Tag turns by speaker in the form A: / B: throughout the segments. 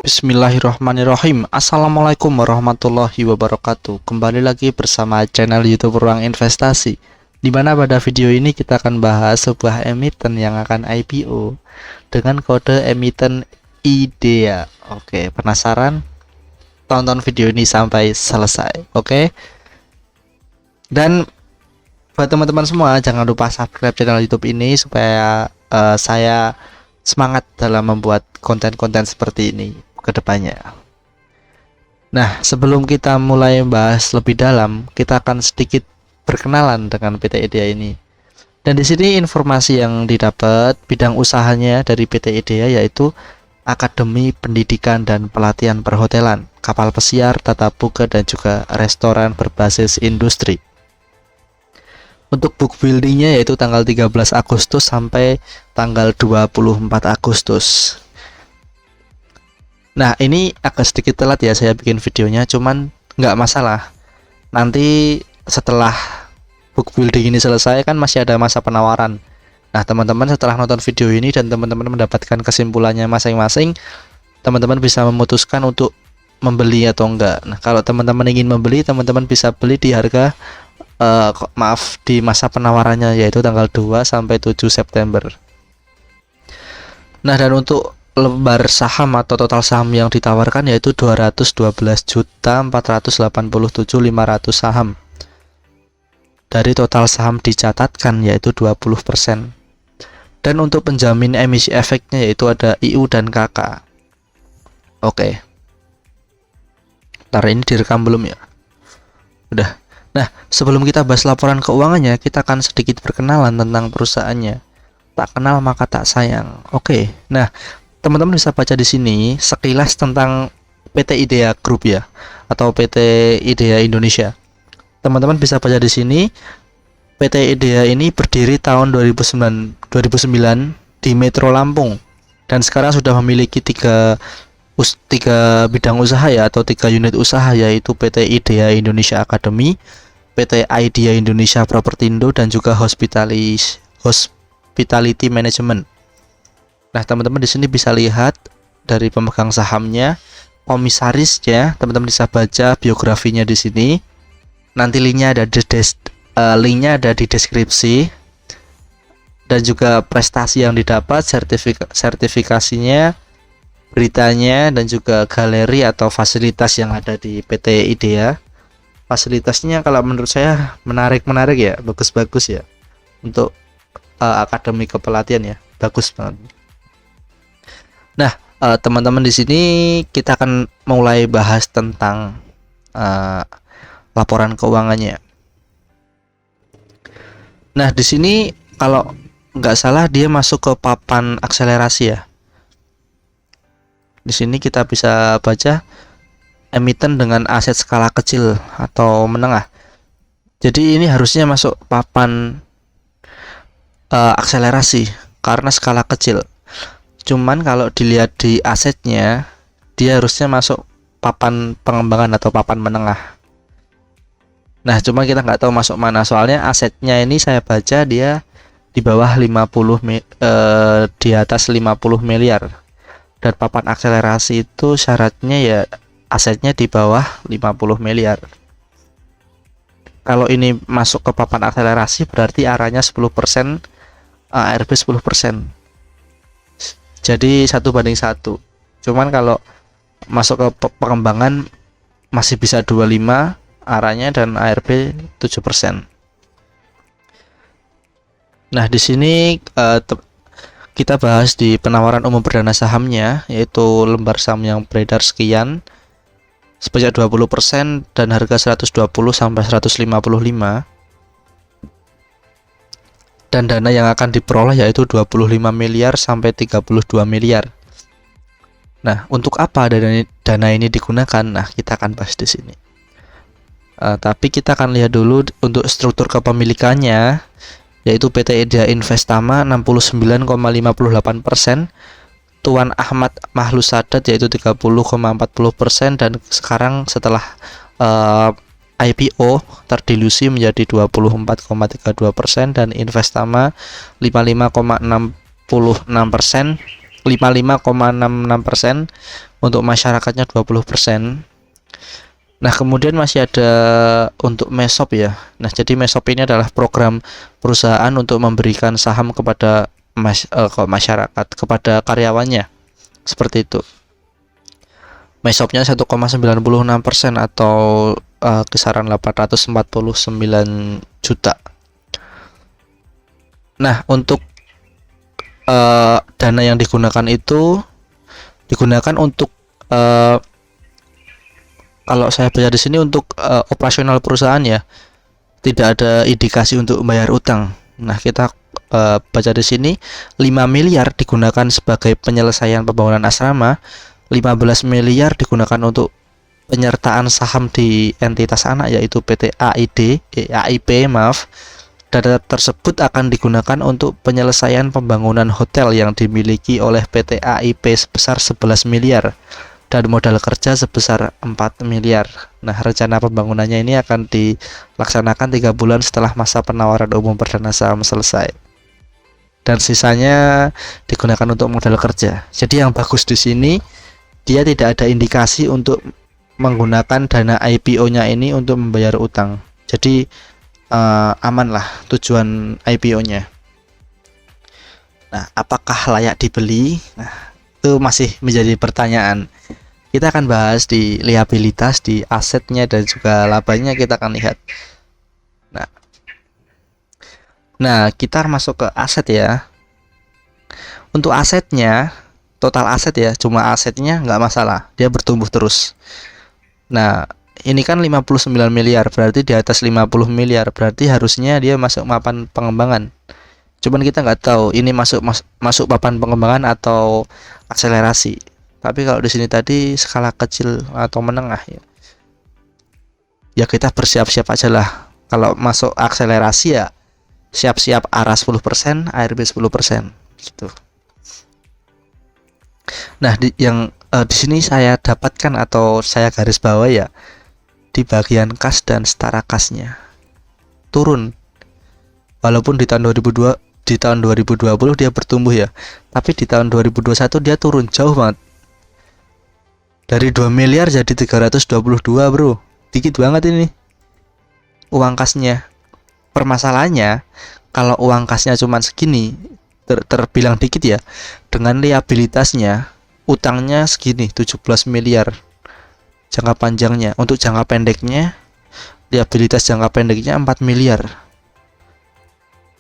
A: Bismillahirrahmanirrahim. Assalamualaikum warahmatullahi wabarakatuh. Kembali lagi bersama channel YouTube Ruang Investasi, di mana pada video ini kita akan bahas sebuah emiten yang akan IPO dengan kode emiten IDEA. Oke, penasaran? Tonton video ini sampai selesai. Oke. Dan buat teman-teman semua, jangan lupa subscribe channel YouTube ini supaya saya semangat dalam membuat konten-konten seperti ini ke depannya. Nah, sebelum kita mulai bahas lebih dalam, kita akan sedikit berkenalan dengan PT IDEA ini. Dan di sini informasi yang didapat bidang usahanya dari PT IDEA yaitu Akademi Pendidikan dan Pelatihan Perhotelan, kapal pesiar, tata boga, dan juga restoran berbasis industri. Untuk book buildingnya yaitu tanggal 13 Agustus sampai tanggal 24 Agustus. Nah, ini agak sedikit telat ya saya bikin videonya, cuman nggak masalah. Nanti setelah book building ini selesai kan masih ada masa penawaran. Nah, teman-teman setelah nonton video ini dan teman-teman mendapatkan kesimpulannya masing-masing, teman-teman bisa memutuskan untuk membeli atau enggak. Nah, kalau teman-teman ingin membeli, teman-teman bisa beli di harga di masa penawarannya yaitu tanggal 2 sampai 7 September. Nah, dan untuk lembar saham atau total saham yang ditawarkan yaitu 212.487.500 saham. Dari total saham dicatatkan yaitu 20%. Dan untuk penjamin emisi efeknya yaitu ada IU dan KK. Oke. Ntar ini direkam belum ya? Udah. Nah, sebelum kita bahas laporan keuangannya, kita akan sedikit perkenalan tentang perusahaannya. Tak kenal maka tak sayang. Oke. Nah, teman-teman bisa baca di sini sekilas tentang PT IDEA Group ya, atau PT IDEA Indonesia. Teman-teman bisa baca di sini PT IDEA ini berdiri tahun 2009 di Metro Lampung dan sekarang sudah memiliki tiga bidang usaha ya, atau 3 unit usaha, yaitu PT IDEA Indonesia Academy, PT IDEA Indonesia Propertindo, dan juga Hospitality Management. Nah, teman-teman di sini bisa lihat dari pemegang sahamnya, komisarisnya, teman-teman bisa baca biografinya di sini. Nanti linknya ada di deskripsi, dan juga prestasi yang didapat, sertifikasinya, beritanya, dan juga galeri atau fasilitas yang ada di PT IDEA. Fasilitasnya kalau menurut saya menarik ya, bagus-bagus ya untuk akademi kepelatihan ya, bagus banget. Nah, teman-teman di sini kita akan mulai bahas tentang laporan keuangannya. Nah, di sini kalau nggak salah dia masuk ke papan akselerasi ya. Di sini kita bisa baca emiten dengan aset skala kecil atau menengah. Jadi ini harusnya masuk papan akselerasi karena skala kecil. Cuman kalau dilihat di asetnya, dia harusnya masuk papan pengembangan atau papan menengah. Nah, cuma kita nggak tahu masuk mana, soalnya asetnya ini saya baca dia di bawah 50 di atas 50 miliar. Dan papan akselerasi itu syaratnya ya asetnya di bawah 50 miliar. Kalau ini masuk ke papan akselerasi berarti arahnya 10%, ARB 10%. Jadi 1:1. Cuman kalau masuk ke pengembangan masih bisa 25 arahnya dan ARB 7%. Nah, di sini kita bahas di penawaran umum perdana sahamnya, yaitu lembar saham yang beredar sekian sebanyak 20% dan harga 120 sampai 155. Dan dana yang akan diperoleh yaitu 25 miliar sampai 32 miliar. Nah, untuk apa dana ini digunakan? Nah, kita akan bahas di sini. Tapi kita akan lihat dulu untuk struktur kepemilikannya, yaitu PT IDEA Investama 69,58%, Tuan Ahmad Mahlus Sadat yaitu 30,40%, dan sekarang setelah IPO terdilusi menjadi 24,32%, dan Investama 55,66%, untuk masyarakatnya 20%. Nah, kemudian masih ada untuk MESOP ya. Nah, jadi MESOP ini adalah program perusahaan untuk memberikan saham kepada masyarakat, kepada karyawannya. Seperti itu. MESOP-nya 1,96% atau kisaran 849 juta. Nah, untuk dana yang digunakan itu digunakan untuk kalau saya baca di sini untuk operasional perusahaan ya, tidak ada indikasi untuk membayar utang. Nah, kita baca di sini 5 miliar digunakan sebagai penyelesaian pembangunan asrama, 15 miliar digunakan untuk penyertaan saham di entitas anak yaitu PT AIP, maaf. Dana tersebut akan digunakan untuk penyelesaian pembangunan hotel yang dimiliki oleh PT AIP sebesar 11 miliar. Dan modal kerja sebesar 4 miliar. Nah, rencana pembangunannya ini akan dilaksanakan 3 bulan setelah masa penawaran umum perdana saham selesai. Dan sisanya digunakan untuk modal kerja. Jadi yang bagus di sini dia tidak ada indikasi untuk menggunakan dana IPO-nya ini untuk membayar utang. Jadi aman lah tujuan IPO-nya. Nah, apakah layak dibeli? Nah, itu masih menjadi pertanyaan. Kita akan bahas di liabilitas, di asetnya dan juga labanya kita akan lihat. Nah, kita masuk ke aset ya. Untuk asetnya, total aset ya, cuma asetnya nggak masalah, dia bertumbuh terus. Nah, ini kan 59 miliar, berarti di atas 50 miliar, berarti harusnya dia masuk papan pengembangan. Cuman kita nggak tahu ini masuk papan pengembangan atau akselerasi. Tapi kalau di sini tadi skala kecil atau menengah ya. Ya kita bersiap-siap aja lah. Kalau masuk akselerasi ya siap-siap ARA 10%, ARB 10% gitu. Nah, di sini saya dapatkan atau saya garis bawah ya, di bagian kas dan setara kasnya turun. Walaupun di tahun 2020 dia bertumbuh ya, tapi di tahun 2021 dia turun jauh banget. Dari 2 miliar jadi 322, bro. Dikit banget ini uang kasnya. Permasalahannya kalau uang kasnya cuma segini, terbilang dikit ya. Dengan liabilitasnya, utangnya segini 17 miliar jangka panjangnya. Untuk jangka pendeknya, liabilitas jangka pendeknya 4 miliar.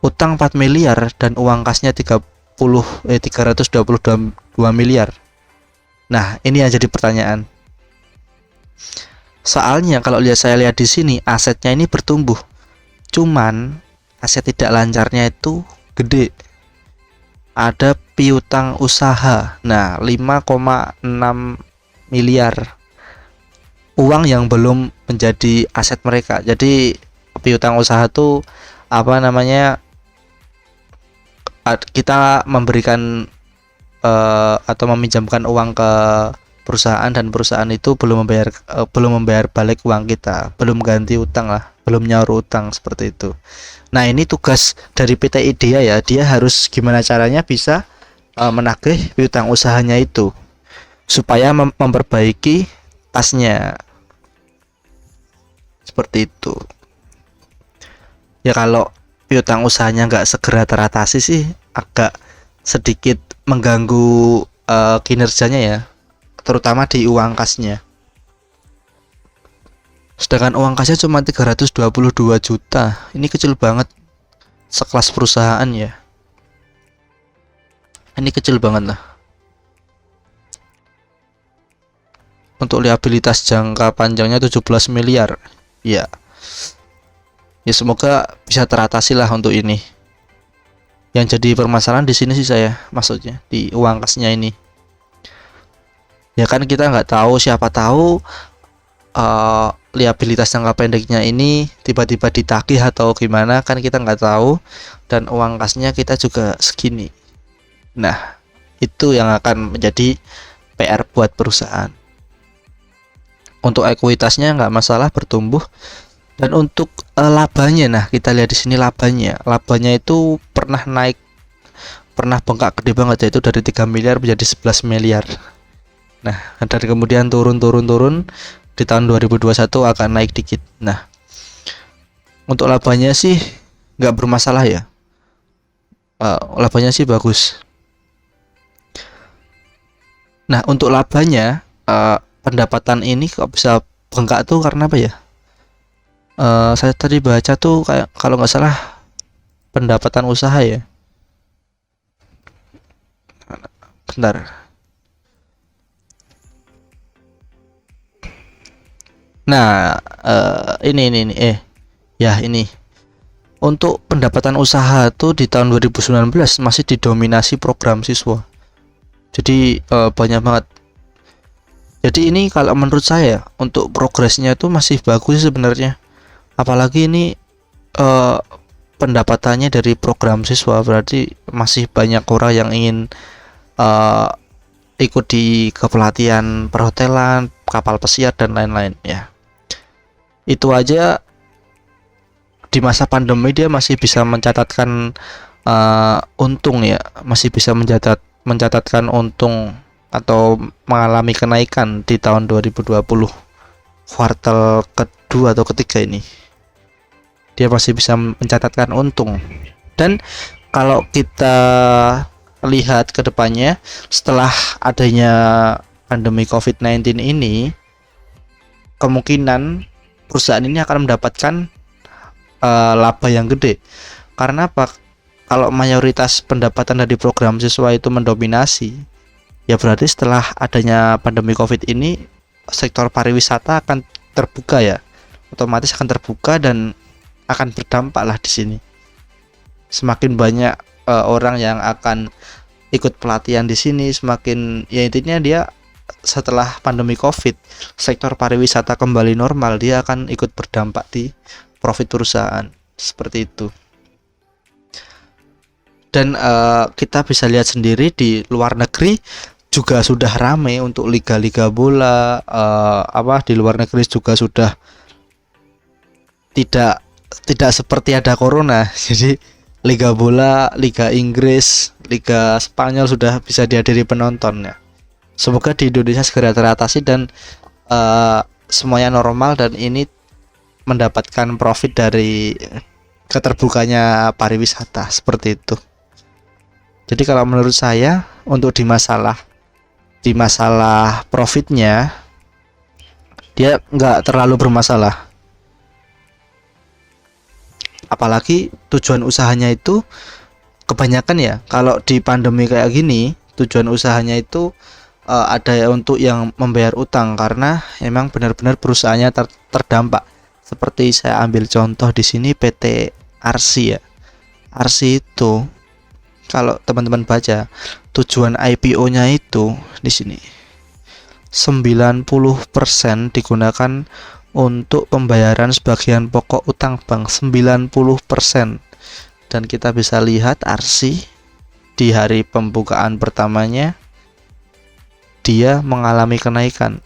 A: Utang 4 miliar dan uang kasnya 322 miliar. Nah, ini yang jadi pertanyaan. Soalnya kalau saya lihat di sini asetnya ini bertumbuh. Cuman aset tidak lancarnya itu gede. Ada piutang usaha. Nah, 5,6 miliar. Uang yang belum menjadi aset mereka. Jadi piutang usaha itu apa namanya? Kita memberikan atau meminjamkan uang ke perusahaan dan perusahaan itu belum membayar balik uang kita, belum ganti utang lah, belum nyaur utang seperti itu. Nah, ini tugas dari PT IDEA ya, dia harus gimana caranya bisa menagih piutang usahanya itu supaya memperbaiki tasnya seperti itu. Ya kalau piutang usahanya nggak segera teratasi sih agak sedikit mengganggu kinerjanya ya, terutama di uang kasnya. Sedangkan uang kasnya cuma 322 juta. Ini kecil banget sekelas perusahaan ya. Ini kecil banget lah. Untuk liabilitas jangka panjangnya 17 miliar. Ya. Ya semoga bisa teratasi lah untuk ini. Yang jadi permasalahan di sini sih saya, maksudnya di uang kasnya ini. Ya kan kita nggak tahu, siapa tahu liabilitas jangka pendeknya ini tiba-tiba ditagih atau gimana, kan kita nggak tahu. Dan uang kasnya kita juga segini. Nah, itu yang akan menjadi PR buat perusahaan. Untuk ekuitasnya nggak masalah, bertumbuh. Dan untuk labanya, nah kita lihat di sini labanya itu pernah bengkak gede banget, yaitu dari 3 miliar menjadi 11 miliar. Nah, dan kemudian turun di tahun 2021 akan naik dikit. Nah, untuk labanya sih nggak bermasalah ya. Labanya sih bagus. Nah, untuk labanya pendapatan ini kok bisa bengkak tuh karena apa ya? Saya tadi baca tuh kayak kalau nggak salah pendapatan usaha ya. Bentar. Nah, ini ya ini. Untuk pendapatan usaha tuh di tahun 2019 masih didominasi program siswa. Jadi banyak banget. Jadi ini kalau menurut saya untuk progresnya tuh masih bagus sebenarnya. Apalagi ini eh, pendapatannya dari program siswa, berarti masih banyak orang yang ingin eh, ikut di kepelatihan perhotelan, kapal pesiar dan lain-lain ya. Itu aja di masa pandemi dia masih bisa mencatatkan untung ya, masih bisa mencatatkan untung atau mengalami kenaikan di tahun 2020 kuartal kedua atau ketiga ini. Dia masih bisa mencatatkan untung. Dan kalau kita lihat ke depannya setelah adanya pandemi COVID-19 ini, kemungkinan perusahaan ini akan mendapatkan laba yang gede. Karena apa? Kalau mayoritas pendapatan dari program siswa itu mendominasi, ya berarti setelah adanya pandemi COVID ini sektor pariwisata akan terbuka ya. Otomatis akan terbuka dan akan berdampak lah di sini. Semakin banyak orang yang akan ikut pelatihan di sini, semakin ya intinya dia setelah pandemi COVID, sektor pariwisata kembali normal, dia akan ikut berdampak di profit perusahaan seperti itu. Dan kita bisa lihat sendiri di luar negeri juga sudah ramai untuk liga-liga bola. Di luar negeri juga sudah tidak seperti ada corona. Jadi liga bola, liga Inggris, liga Spanyol sudah bisa dihadiri penonton ya. Semoga di Indonesia segera teratasi dan semuanya normal dan ini mendapatkan profit dari keterbukanya pariwisata seperti itu. Jadi kalau menurut saya untuk di masalah profitnya dia nggak terlalu bermasalah. Apalagi tujuan usahanya itu kebanyakan ya kalau di pandemi kayak gini tujuan usahanya itu ada untuk yang membayar utang karena emang benar-benar perusahaannya terdampak. Seperti saya ambil contoh di sini PT Arsi ya. Arsi itu kalau teman-teman baca tujuan IPO-nya itu di sini 90% digunakan untuk pembayaran sebagian pokok utang bank 90%. Dan kita bisa lihat Arsi di hari pembukaan pertamanya dia mengalami kenaikan.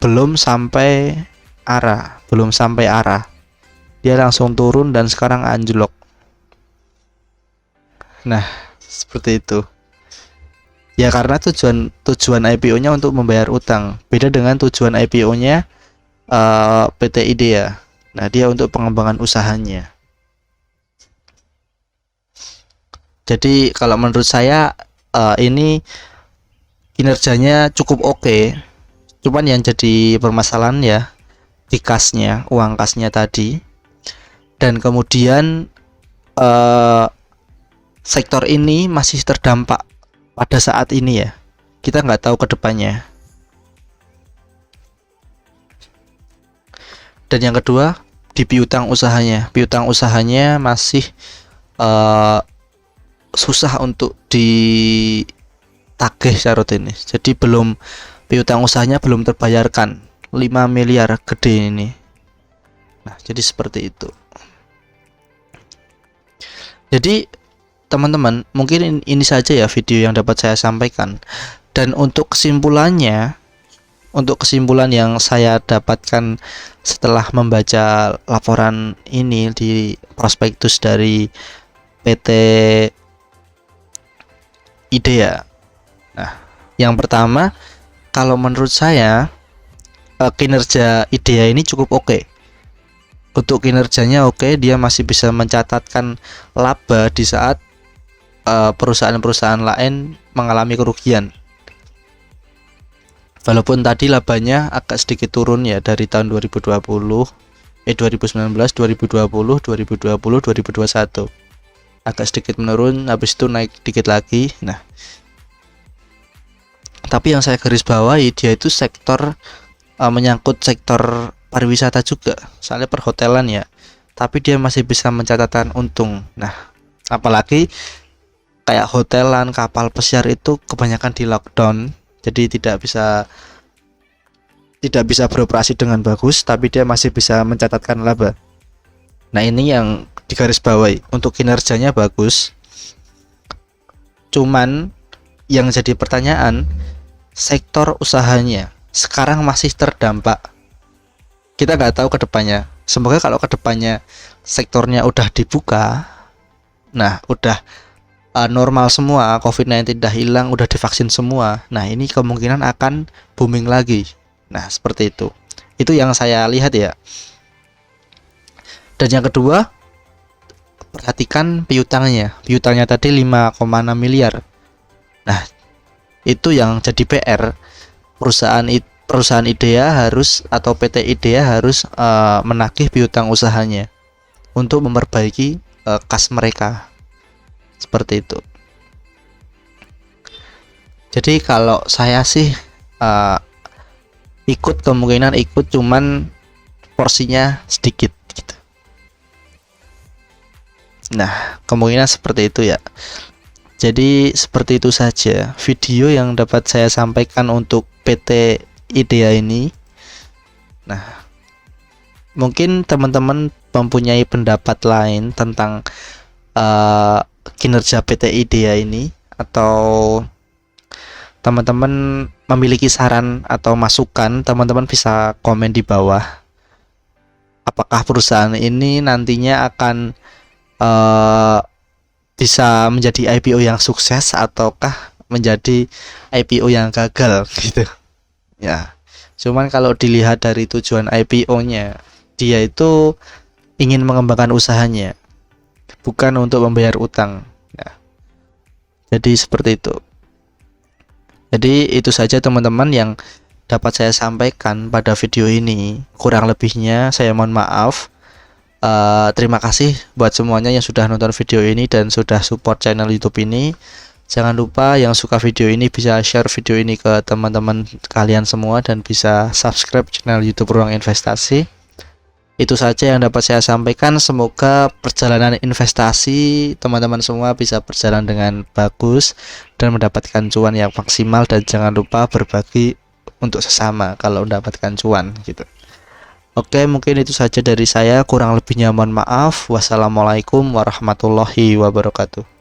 A: Belum sampai arah, dia langsung turun dan sekarang anjlok. Nah, seperti itu. Ya karena tujuan IPO-nya untuk membayar utang. Beda dengan tujuan IPO-nya PT IDEA. Nah, dia untuk pengembangan usahanya. Jadi kalau menurut saya ini kinerjanya cukup oke. Cuman yang jadi permasalahan ya di kasnya, uang kasnya tadi. Dan kemudian sektor ini masih terdampak pada saat ini ya. Kita nggak tahu ke depannya. Dan yang kedua di piutang usahanya. Piutang usahanya masih susah untuk ditagih syarat ini. Jadi piutang usahanya belum terbayarkan 5 miliar gede ini. Nah, jadi seperti itu. Jadi teman-teman, mungkin ini saja ya video yang dapat saya sampaikan. Dan untuk kesimpulan yang saya dapatkan setelah membaca laporan ini di prospektus dari PT IDEA. Yang pertama, kalau menurut saya kinerja IDEA ini cukup oke. Untuk kinerjanya oke, dia masih bisa mencatatkan laba di saat perusahaan-perusahaan lain mengalami kerugian. Walaupun tadi labanya agak sedikit turun ya dari tahun 2019, 2020, 2021. Agak sedikit menurun, habis itu naik dikit lagi. Nah, tapi yang saya garis bawahi, dia itu sektor menyangkut sektor pariwisata juga, soalnya perhotelan ya, tapi dia masih bisa mencatatkan untung. Nah, apalagi kayak hotelan, kapal pesiar itu kebanyakan di lockdown, jadi tidak bisa beroperasi dengan bagus, tapi dia masih bisa mencatatkan laba. Nah, ini yang digarisbawahi, untuk kinerjanya bagus. Cuman yang jadi pertanyaan, sektor usahanya sekarang masih terdampak. Kita nggak tahu ke depannya. Semoga kalau ke depannya sektornya udah dibuka, nah udah normal semua, COVID-19 udah hilang, udah divaksin semua. Nah, ini kemungkinan akan booming lagi. Nah, seperti itu. Itu yang saya lihat ya. Dan yang kedua, perhatikan piutangnya. Piutangnya tadi 5,6 miliar. Nah, itu yang jadi PR. Perusahaan IDEA harus, atau PT IDEA harus menagih piutang usahanya untuk memperbaiki kas mereka, seperti itu. Jadi kalau saya sih kemungkinan ikut, cuman porsinya sedikit gitu. Nah, kemungkinan seperti itu ya. Jadi seperti itu saja video yang dapat saya sampaikan untuk PT IDEA ini. Nah, mungkin teman-teman mempunyai pendapat lain tentang kinerja PT IDEA ini, atau teman-teman memiliki saran atau masukan, teman-teman bisa komen di bawah. Apakah perusahaan ini nantinya akan bisa menjadi IPO yang sukses ataukah menjadi IPO yang gagal gitu ya. Cuman kalau dilihat dari tujuan IPO-nya, dia itu ingin mengembangkan usahanya, bukan untuk membayar utang ya. Jadi seperti itu. Jadi itu saja teman-teman yang dapat saya sampaikan pada video ini. Kurang lebihnya saya mohon maaf. Terima kasih buat semuanya yang sudah nonton video ini dan sudah support channel YouTube ini. Jangan lupa yang suka video ini bisa share video ini ke teman-teman kalian semua dan bisa subscribe channel YouTube Ruang Investasi. Itu saja yang dapat saya sampaikan. Semoga perjalanan investasi teman-teman semua bisa berjalan dengan bagus dan mendapatkan cuan yang maksimal, dan jangan lupa berbagi untuk sesama kalau mendapatkan cuan gitu. Oke, mungkin itu saja dari saya. Kurang lebihnya mohon maaf. Wassalamualaikum warahmatullahi wabarakatuh.